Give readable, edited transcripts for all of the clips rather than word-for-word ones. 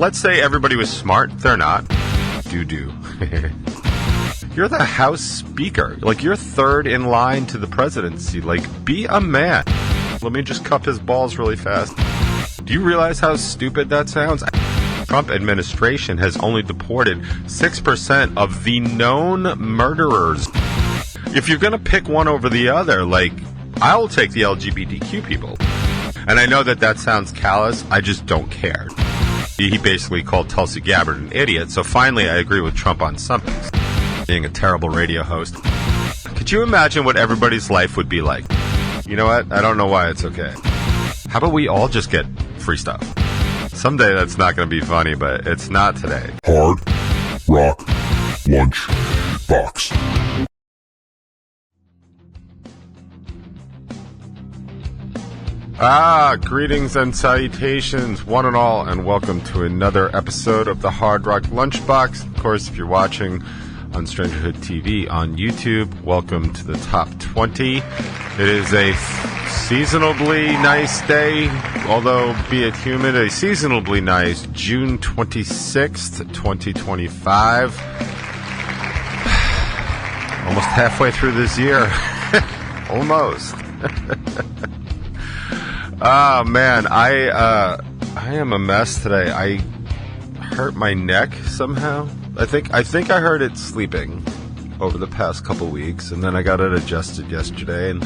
Let's say everybody was smart. They're not. Do. You're the House Speaker. Like, you're third in line to the presidency. Like, be a man. Let me just cup his balls really fast. Do you realize how stupid that sounds? Trump administration has only deported 6% of the known murderers. If you're going to pick one over the other, like, I'll take the LGBTQ people. And I know that sounds callous. I just don't care. He basically called Tulsi Gabbard an idiot, so finally I agree with Trump on something. Being a terrible radio host. Could you imagine what everybody's life would be like? You know what? I don't know why it's okay. How about we all just get free stuff? Someday that's not going to be funny, but it's not today. Hard Rock Lunchbox. Greetings and salutations, one and all, and welcome to another episode of the Hard Rock Lunchbox. Of course, if you're watching on Strangerhood TV on YouTube, welcome to the top 20. It is a seasonably nice day, although be it humid, a seasonably nice June 26th, 2025. Almost halfway through this year. Almost. Oh man, I am a mess today. I hurt my neck somehow. I think I hurt it sleeping over the past couple weeks, and then I got it adjusted yesterday, and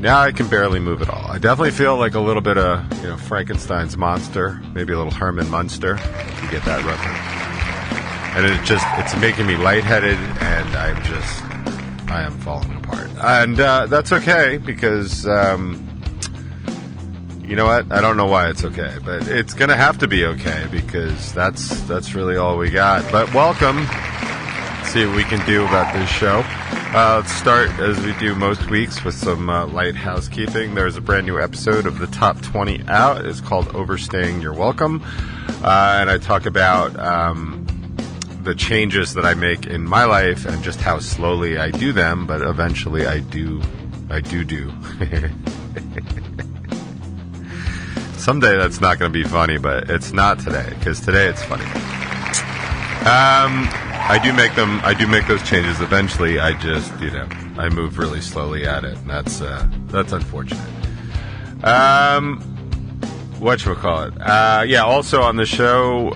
now I can barely move at all. I definitely feel like a little bit of, Frankenstein's monster, maybe a little Herman Munster, if you get that reference. And it's making me lightheaded, and I am falling apart. And that's okay, because you know what? I don't know why it's okay, but it's going to have to be okay because that's really all we got. But welcome. Let's see what we can do about this show. Let's start, as we do most weeks, with some light housekeeping. There's a brand new episode of the Top 20 out. It's called Overstaying Your Welcome. And I talk about the changes that I make in my life and just how slowly I do them, but eventually I do. Someday that's not going to be funny, but it's not today, because today it's funny. I do make those changes eventually. I just, I move really slowly at it, and that's unfortunate. Whatchamacallit? Also on the show,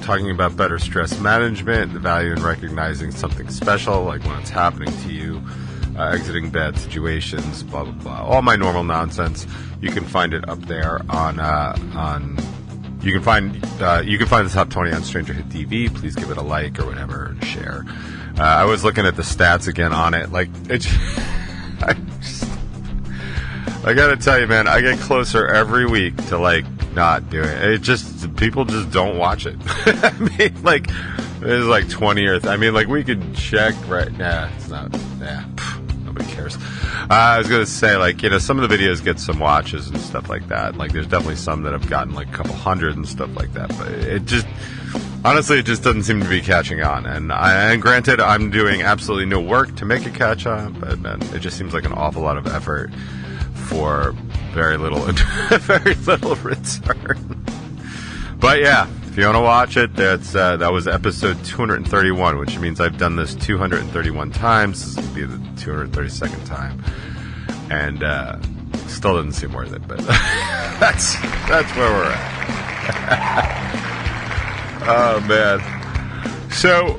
talking about better stress management, the value in recognizing something special, like when it's happening to you, exiting bad situations, blah, blah, blah. All my normal nonsense. You can find it up there you can find the top 20 on Strangerhood TV. Please give it a like or whatever and share. I was looking at the stats again on it. Like, I gotta tell you, man, I get closer every week to not doing it. People just don't watch it. I mean, there's 20 or we could check right now. It's not. Nobody cares. I was going to say, some of the videos get some watches and stuff like that. There's definitely some that have gotten a couple hundred and stuff like that. But it just doesn't seem to be catching on. And granted, I'm doing absolutely no work to make it catch on, but man, it just seems like an awful lot of effort for very little return. But yeah, if you want to watch it, that was episode 231, which means I've done this 231 times. This will be the 232nd time, and still doesn't seem worth it. But that's where we're at. Oh man. So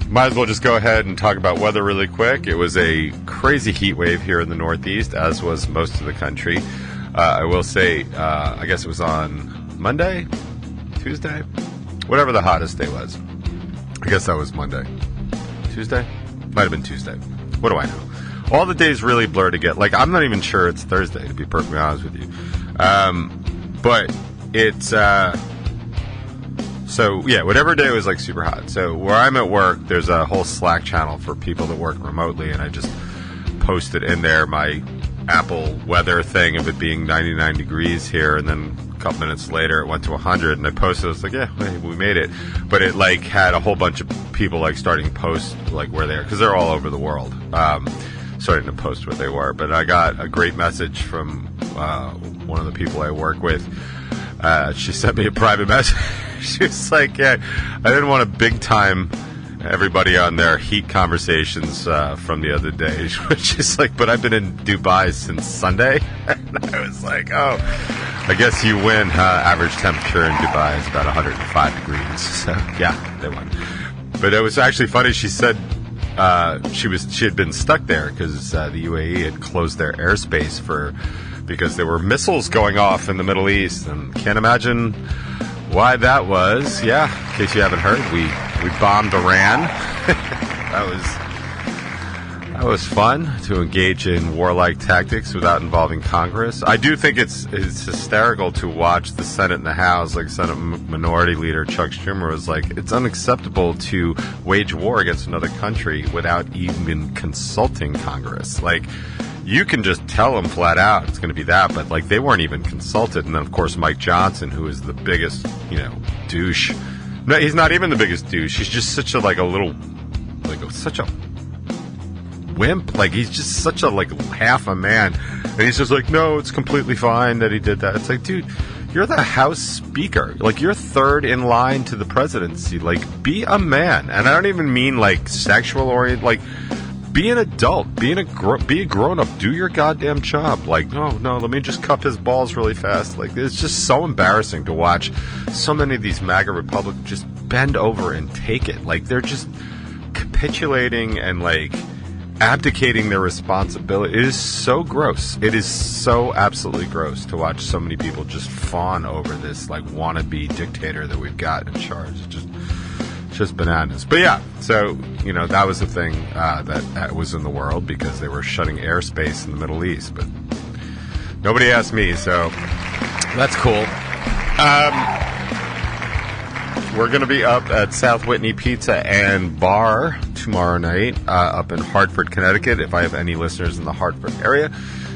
might as well just go ahead and talk about weather really quick. It was a crazy heat wave here in the Northeast, as was most of the country. I will say, I guess it was on Monday, Tuesday, whatever the hottest day was. I guess that was Monday. Tuesday? Might have been Tuesday. What do I know? All the days really blur together. I'm not even sure it's Thursday, to be perfectly honest with you. But it's, whatever day was super hot. So where I'm at work, there's a whole Slack channel for people that work remotely, and I just posted in there my Apple weather thing of it being 99 degrees here, and then a couple minutes later it went to 100, and I posted, I was like, yeah, we made it. But it had a whole bunch of people starting posts where they are, because they're all over the world, starting to post where they were. But I got a great message from one of the people I work with She sent me a private message. She was like, yeah, I didn't want to big time everybody on their heat conversations from the other day. Which is like, but I've been in Dubai since Sunday. And I was like, oh, I guess you win. Average temperature in Dubai is about 105 degrees. So yeah, they won. But it was actually funny. She said she had been stuck there because the UAE had closed their airspace because there were missiles going off in the Middle East, and can't imagine why that was. Yeah, in case you haven't heard, we bombed Iran. That was fun to engage in warlike tactics without involving Congress. I do think it's hysterical to watch the Senate and the House. Like Senate Minority Leader Chuck Schumer was like, it's unacceptable to wage war against another country without even consulting Congress. Like, you can just tell them flat out it's going to be that, but like they weren't even consulted. And then of course Mike Johnson, who is the biggest, douche. No, he's not even the biggest douche. He's just such a such a wimp. Like, he's just such a half a man, and he's just like, no, it's completely fine that he did that. It's like, dude, you're the House Speaker. Like, you're third in line to the presidency. Like, be a man. And I don't even mean sexual oriented. Like, be an adult. Be a grown up. Do your goddamn job. Like, no, let me just cup his balls really fast. Like, it's just so embarrassing to watch so many of these MAGA Republicans just bend over and take it. Like, they're just capitulating and abdicating their responsibility. It is so gross. It is so absolutely gross to watch so many people just fawn over this wannabe dictator that we've got in charge. It's just bananas. But yeah, so that was the thing that was in the world, because they were shutting airspace in the Middle East. But nobody asked me, so that's cool. We're going to be up at South Whitney Pizza and Bar tomorrow night up in Hartford, Connecticut. If I have any listeners in the Hartford area,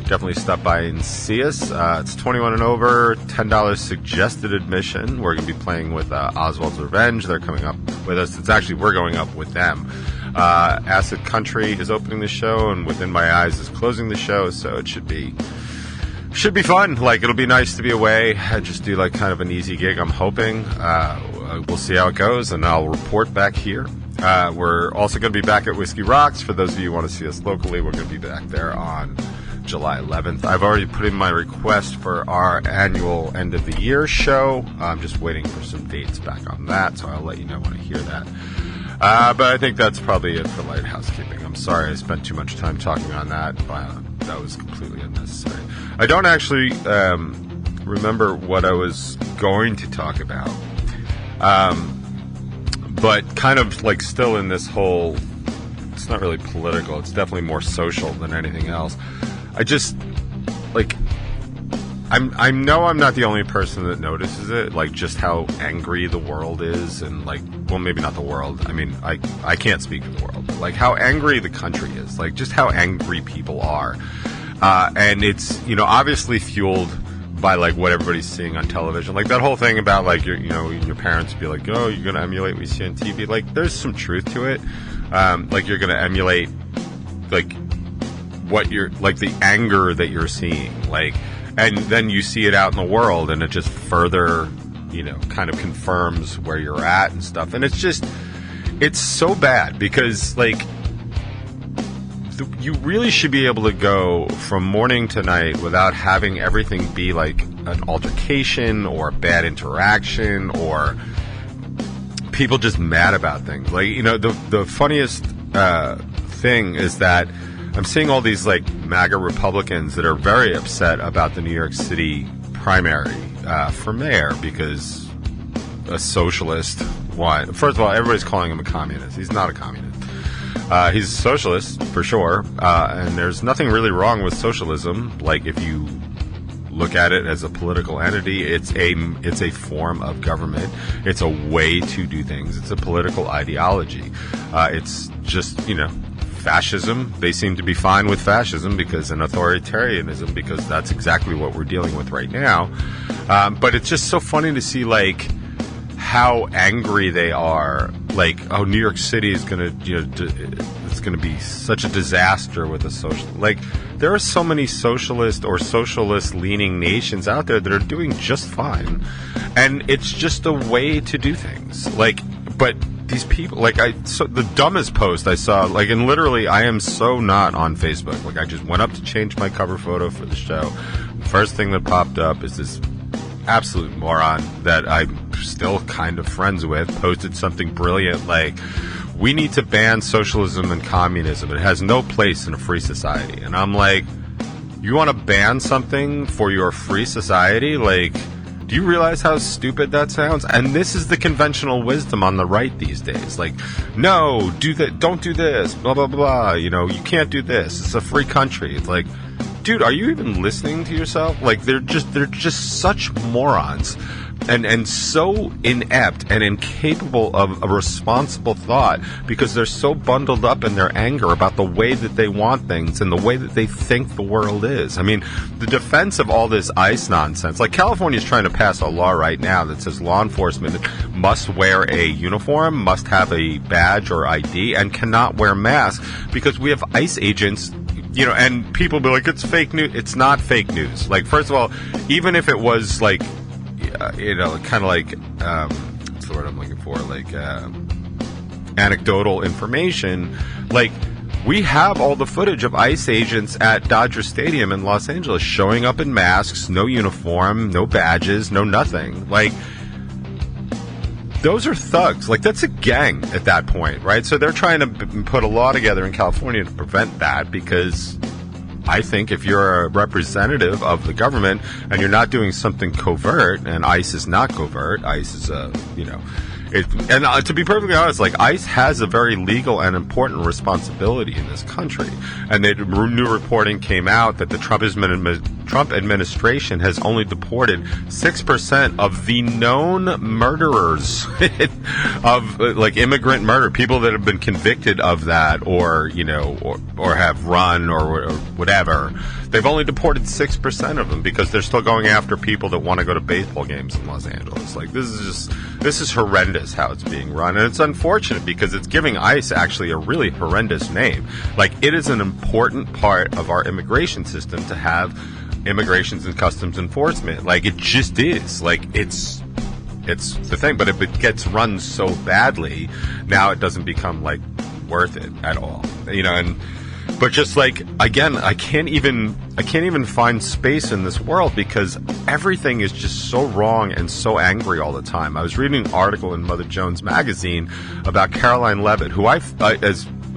definitely stop by and see us. It's 21 and over, $10 suggested admission. We're going to be playing with Oswald's Revenge. They're coming up with us. We're going up with them. Acid Country is opening the show, and Within My Eyes is closing the show, so it should be fun. It'll be nice to be away. I just do kind of an easy gig, I'm hoping. We'll see how it goes, and I'll report back here. We're also going to be back at Whiskey Rocks. For those of you who want to see us locally, we're going to be back there on July 11th. I've already put in my request for our annual end of the year show. I'm just waiting for some dates back on that, so I'll let you know when I hear that. But I think that's probably it for light housekeeping. I'm sorry I spent too much time talking on that. That was completely unnecessary. I don't actually remember what I was going to talk about. But kind of still in this whole, it's not really political, it's definitely more social than anything else. I just, I know I'm not the only person that notices it, just how angry the world is, and well, maybe not the world, I mean, I can't speak for the world, but how angry the country is, just how angry people are. And it's, obviously fueled by what everybody's seeing on television, that whole thing about your parents be like, oh, you're gonna emulate what you see on TV. There's some truth to it. You're gonna emulate what you're the anger that you're seeing, and then you see it out in the world, and it just further kind of confirms where you're at and stuff. And it's so bad, because you really should be able to go from morning to night without having everything be an altercation or a bad interaction or people just mad about things. The funniest thing is that I'm seeing all these MAGA Republicans that are very upset about the New York City primary for mayor, because a socialist won. First of all, everybody's calling him a communist. He's not a communist. He's a socialist, for sure, and there's nothing really wrong with socialism. If you look at it as a political entity, it's a form of government. It's a way to do things. It's a political ideology. It's just, fascism. They seem to be fine with fascism and authoritarianism, because that's exactly what we're dealing with right now. But it's just so funny to see, how angry they are. Like, oh, New York City is going to, it's going to be such a disaster with a social. Like, there are so many socialist or socialist-leaning nations out there that are doing just fine, and it's just a way to do things. Like, but these people, like, the dumbest post I saw, like, and literally, I am so not on Facebook. Like, I just went up to change my cover photo for the show. First thing that popped up is this absolute moron that I'm still kind of friends with posted something brilliant like, we need to ban socialism and communism. It has no place in a free society. And I'm like, you want to ban something for your free society? Like, do you realize how stupid that sounds? And this is the conventional wisdom on the right these days. Like, no, do that, don't do this, blah, blah, blah. You know, you can't do this. It's a free country. It's like, dude, are you even listening to yourself? Like, they're just such morons and so inept and incapable of a responsible thought because they're so bundled up in their anger about the way that they want things and the way that they think the world is. I mean, the defense of all this ICE nonsense, like California's trying to pass a law right now that says law enforcement must wear a uniform, must have a badge or ID, and cannot wear masks because we have ICE agents. You know, and people be like, it's fake news. It's not fake news. Like, first of all, even if it was like, kind of like, what's the word I'm looking for? Like, anecdotal information. Like, we have all the footage of ICE agents at Dodger Stadium in Los Angeles showing up in masks, no uniform, no badges, no nothing. Like, those are thugs. Like, that's a gang at that point, right? So they're trying to put a law together in California to prevent that because I think if you're a representative of the government and you're not doing something covert, and ICE is not covert, ICE is to be perfectly honest, like, ICE has a very legal and important responsibility in this country. And new reporting came out that the Trump administration has only deported 6% of the known murderers of, like, immigrant murder, people that have been convicted of that or have run or whatever. They've only deported 6% of them because they're still going after people that want to go to baseball games in Los Angeles. Like, this is horrendous how it's being run. And it's unfortunate because it's giving ICE actually a really horrendous name. Like, it is an important part of our immigration system to have immigrations and customs enforcement. Like, it just is. Like, it's the thing. But if it gets run so badly, now it doesn't become, like, worth it at all. But just like, again, I can't even find space in this world because everything is just so wrong and so angry all the time. I was reading an article in Mother Jones magazine about Karoline Leavitt, who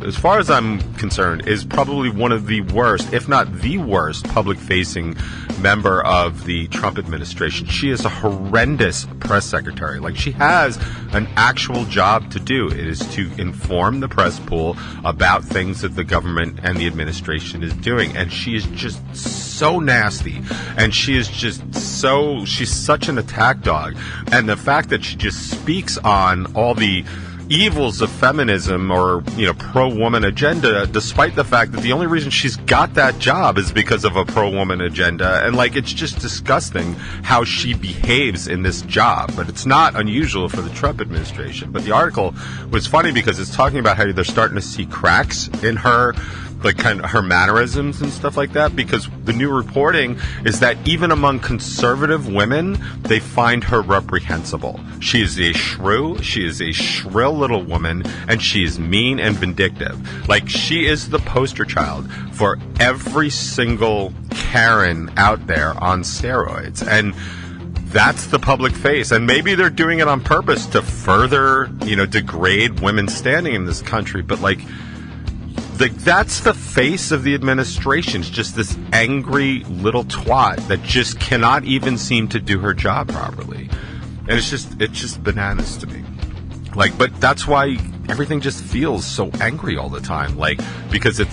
as far as I'm concerned, is probably one of the worst, if not the worst, public-facing member of the Trump administration. She is a horrendous press secretary. Like, she has an actual job to do. It is to inform the press pool about things that the government and the administration is doing. And she is just so nasty. And she's such an attack dog. And the fact that she just speaks on all the evils of feminism or, pro-woman agenda, despite the fact that the only reason she's got that job is because of a pro-woman agenda. And, like, it's just disgusting how she behaves in this job. But it's not unusual for the Trump administration. But the article was funny because it's talking about how they're starting to see cracks in her, like, kind of her mannerisms and stuff like that, because the new reporting is that even among conservative women, they find her reprehensible. She is a shrew, she is a shrill little woman, and she is mean and vindictive. Like, she is the poster child for every single Karen out there on steroids. And that's the public face. And maybe they're doing it on purpose to further, degrade women's standing in this country. But, like, that's the face of the administration. It's just this angry little twat that just cannot even seem to do her job properly. And it's just bananas to me. Like, but that's why everything just feels so angry all the time. Like, because it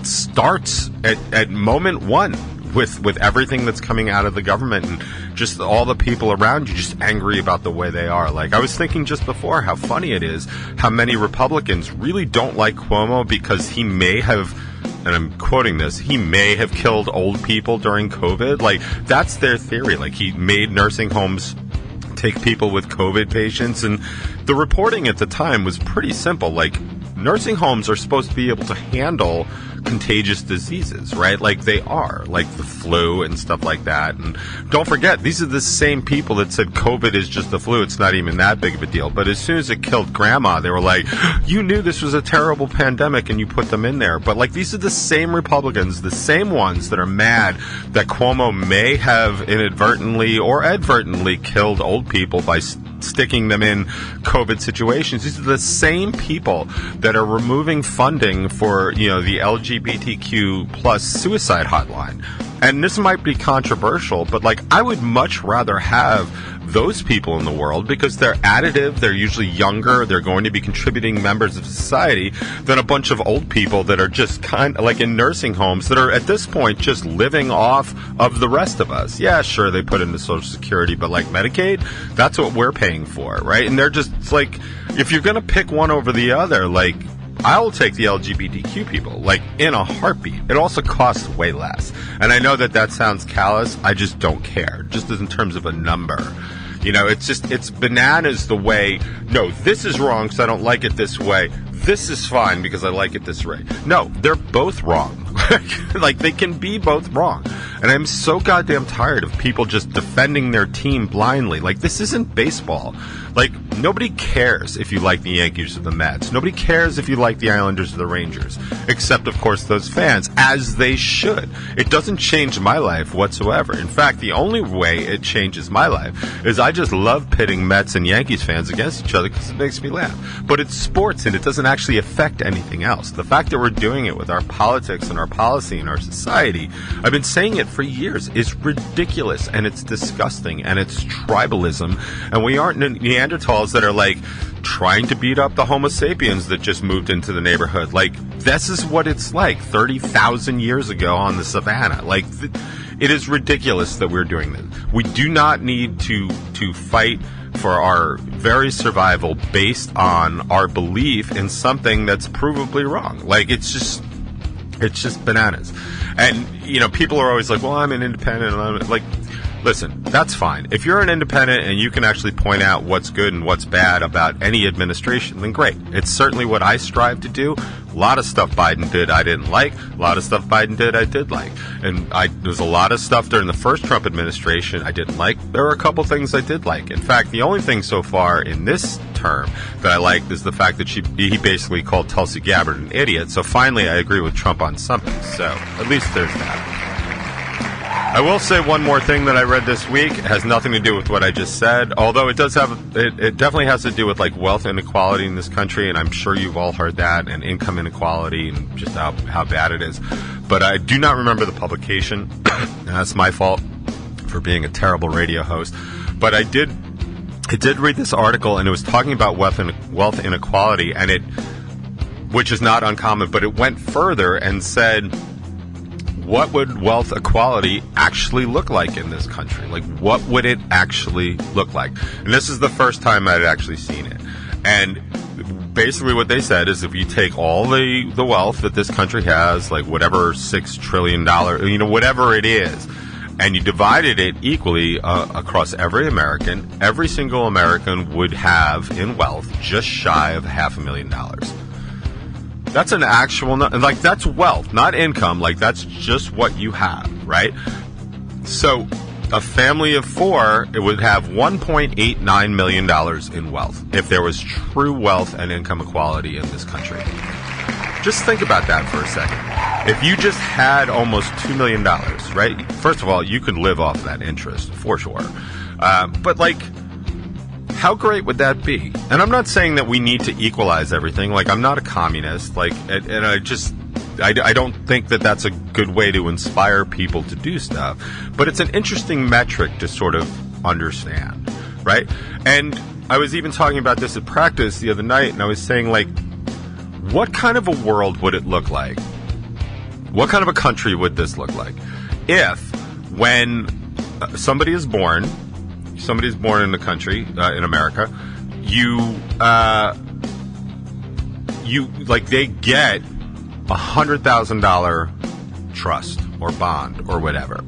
starts at moment one with everything that's coming out of the government and just all the people around you just angry about the way they are. Like, I was thinking just before how funny it is how many Republicans really don't like Cuomo because he may have, and I'm quoting this, he may have killed old people during COVID. Like, that's their theory. Like, he made nursing homes take people with COVID patients. And the reporting at the time was pretty simple. Like, nursing homes are supposed to be able to handle contagious diseases, right? Like they are, like the flu and stuff like that. And don't forget, these are the same people that said COVID is just the flu. It's not even that big of a deal. But as soon as it killed grandma, they were like, you knew this was a terrible pandemic and you put them in there. But like, these are the same Republicans, the same ones that are mad that Cuomo may have inadvertently or advertently killed old people by sticking them in COVID situations. These are the same people that are removing funding for, the LGBTQ plus suicide hotline. And this might be controversial, but like, I would much rather have those people in the world because they're additive, they're usually younger, they're going to be contributing members of society than a bunch of old people that are just kind of like in nursing homes that are at this point just living off of the rest of us. Yeah, sure, they put into Social Security, but like Medicaid, that's what we're paying for, right? And they're just, it's like, if you're going to pick one over the other, like, I'll take the LGBTQ people, like, in a heartbeat. It also costs way less. And I know that sounds callous. I just don't care, just in terms of a number. It's bananas the way, no, this is wrong because I don't like it this way. This is fine because I like it this way. No, they're both wrong. Like, they can be both wrong. And I'm so goddamn tired of people just defending their team blindly. Like, this isn't baseball. Like, nobody cares if you like the Yankees or the Mets. Nobody cares if you like the Islanders or the Rangers. Except, of course, those fans, as they should. It doesn't change my life whatsoever. In fact, the only way it changes my life is I just love pitting Mets and Yankees fans against each other because it makes me laugh. But it's sports, and it doesn't actually affect anything else. The fact that we're doing it with our politics and our policy and our society, I've been saying it for years, is ridiculous, and it's disgusting, and it's tribalism, and we aren't Neanderthals that are like trying to beat up the Homo sapiens that just moved into the neighborhood. Like, this is what it's like 30,000 years ago on the savannah. Like, it is ridiculous that we're doing this. We do not need to fight for our very survival based on our belief in something that's provably wrong. Like, it's just bananas. And, people are always like, well, I'm an independent. And I'm like, listen, that's fine. If you're an independent and you can actually point out what's good and what's bad about any administration, then great. It's certainly what I strive to do. A lot of stuff Biden did I didn't like. A lot of stuff Biden did I did like. And there's a lot of stuff during the first Trump administration I didn't like. There were a couple things I did like. In fact, the only thing so far in this term that I liked is the fact that he basically called Tulsi Gabbard an idiot. So finally I agree with Trump on something. So at least there's that. I will say one more thing that I read this week. It has nothing to do with what I just said, although it does have, it definitely has to do with like wealth inequality in this country, and I'm sure you've all heard that, and income inequality and just how bad it is. But I do not remember the publication, and that's my fault for being a terrible radio host. But I did read this article, and it was talking about wealth inequality, and which is not uncommon, but it went further and said, what would wealth equality actually look like in this country? Like, what would it actually look like? And this is the first time I'd actually seen it. And basically what they said is if you take all the wealth that this country has, like whatever $6 trillion, whatever it is, and you divided it equally across every single American would have in wealth just shy of $500,000. That's an actual, like, that's wealth, not income. Like, that's just what you have, right? So a family of four, it would have $1.89 million in wealth if there was true wealth and income equality in this country. Just think about that for a second. If you just had almost $2 million, right? First of all, you could live off that interest, for sure. But, like, how great would that be? And I'm not saying that we need to equalize everything. Like, I'm not a communist. Like, and I don't think that that's a good way to inspire people to do stuff. But it's an interesting metric to sort of understand, right? And I was even talking about this at practice the other night, and I was saying, like, what kind of a world would it look like? What kind of a country would this look like if, when somebody's born in the country, in America, they get $100,000 trust or bond or whatever.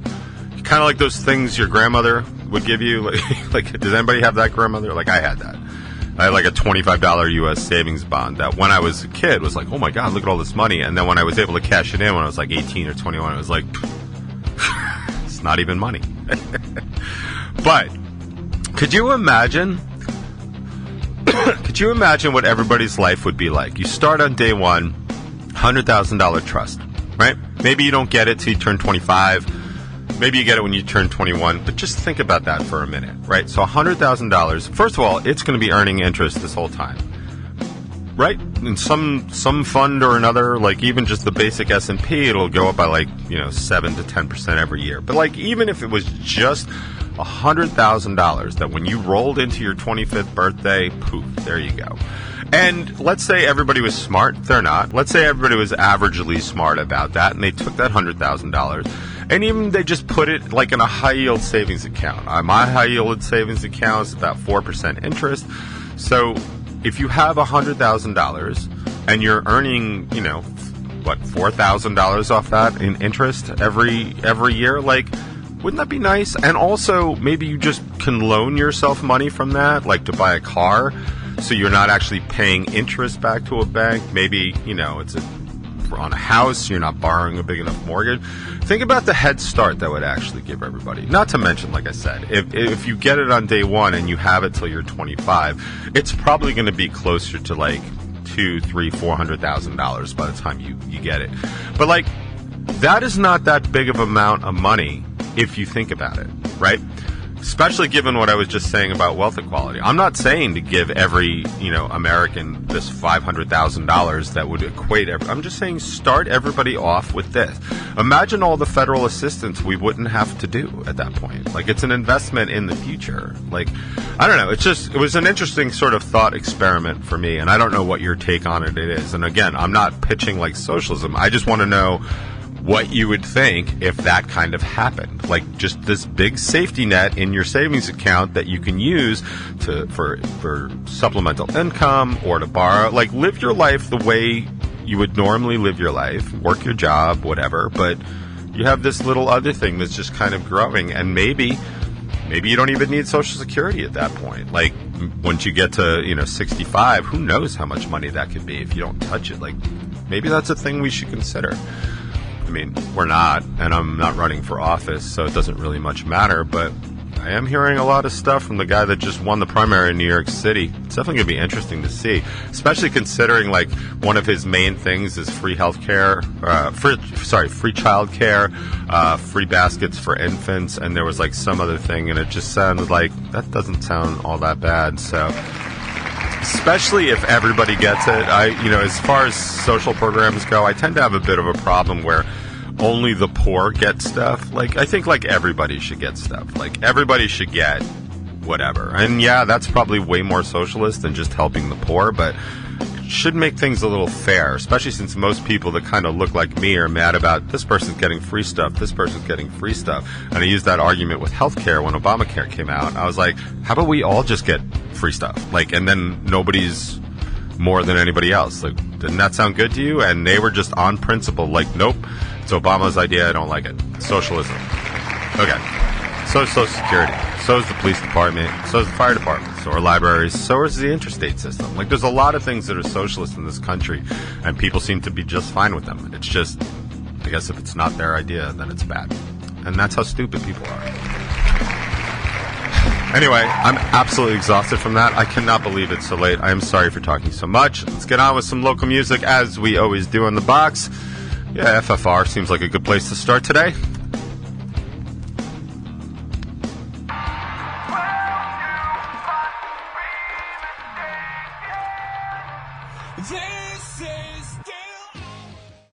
Kind of like those things your grandmother would give you? Like, does anybody have that grandmother? Like, I had that. I had like a $25 U.S. savings bond that when I was a kid was like, oh my God, look at all this money. And then when I was able to cash it in when I was like 18 or 21, it was like, it's not even money. But could you imagine what everybody's life would be like? You start on day one, $100,000 trust, right? Maybe you don't get it till you turn 25. Maybe you get it when you turn 21, but just think about that for a minute, right? So $100,000, first of all, it's going to be earning interest this whole time, right? In some fund or another, like even just the basic S&P, it'll go up by like, 7 to 10% every year. But like even if it was just $100,000 that when you rolled into your 25th birthday, poof, there you go. And let's say everybody was smart. They're not. Let's say everybody was averagely smart about that, and they took that $100,000, and even they just put it like in a high-yield savings account. My high-yield savings account is about 4% interest. So if you have $100,000 and you're earning, $4,000 off that in interest every year, like, wouldn't that be nice? And also, maybe you just can loan yourself money from that, like to buy a car, so you're not actually paying interest back to a bank. Maybe, it's on a house, you're not borrowing a big enough mortgage. Think about the head start that would actually give everybody. Not to mention, like I said, if you get it on day one and you have it till you're 25, it's probably going to be closer to like $200,000, $300,000, $400,000 by the time you get it. But like, that is not that big of an amount of money if you think about it, right? Especially given what I was just saying about wealth equality. I'm not saying to give every, American this $500,000 that would equate I'm just saying start everybody off with this. Imagine all the federal assistance we wouldn't have to do at that point. Like, it's an investment in the future. Like, I don't know. It was an interesting sort of thought experiment for me, and I don't know what your take on it is. And again, I'm not pitching like socialism. I just want to know what you would think if that kind of happened. Like, just this big safety net in your savings account that you can use for supplemental income or to borrow. Like, live your life the way you would normally live your life, work your job, whatever, but you have this little other thing that's just kind of growing, and maybe you don't even need Social Security at that point. Like, once you get to 65, who knows how much money that could be if you don't touch it. Like, maybe that's a thing we should consider. I mean, we're not, and I'm not running for office, so it doesn't really much matter, but I am hearing a lot of stuff from the guy that just won the primary in New York City. It's definitely going to be interesting to see, especially considering, like, one of his main things is free health care, free child care, free baskets for infants, and there was, like, some other thing, and it just sounded like that doesn't sound all that bad, so especially if everybody gets it. As far as social programs go, I tend to have a bit of a problem where only the poor get stuff. Like, I think like everybody should get stuff. Like, everybody should get whatever. And yeah, that's probably way more socialist than just helping the poor, but it should make things a little fair, especially since most people that kind of look like me are mad about this person's getting free stuff, this person's getting free stuff. And I used that argument with healthcare when Obamacare came out. I was like, how about we all just get free stuff? Like, and then nobody's more than anybody else. Like, didn't that sound good to you? And they were just on principle, like, nope, it's Obama's idea, I don't like it. Socialism. Okay. So is Social Security. So is the police department. So is the fire department. So are libraries. So is the interstate system. Like, there's a lot of things that are socialist in this country, and people seem to be just fine with them. It's just, I guess if it's not their idea, then it's bad. And that's how stupid people are. Anyway, I'm absolutely exhausted from that. I cannot believe it's so late. I am sorry for talking so much. Let's get on with some local music, as we always do on the box. Yeah, FFR seems like a good place to start today. This is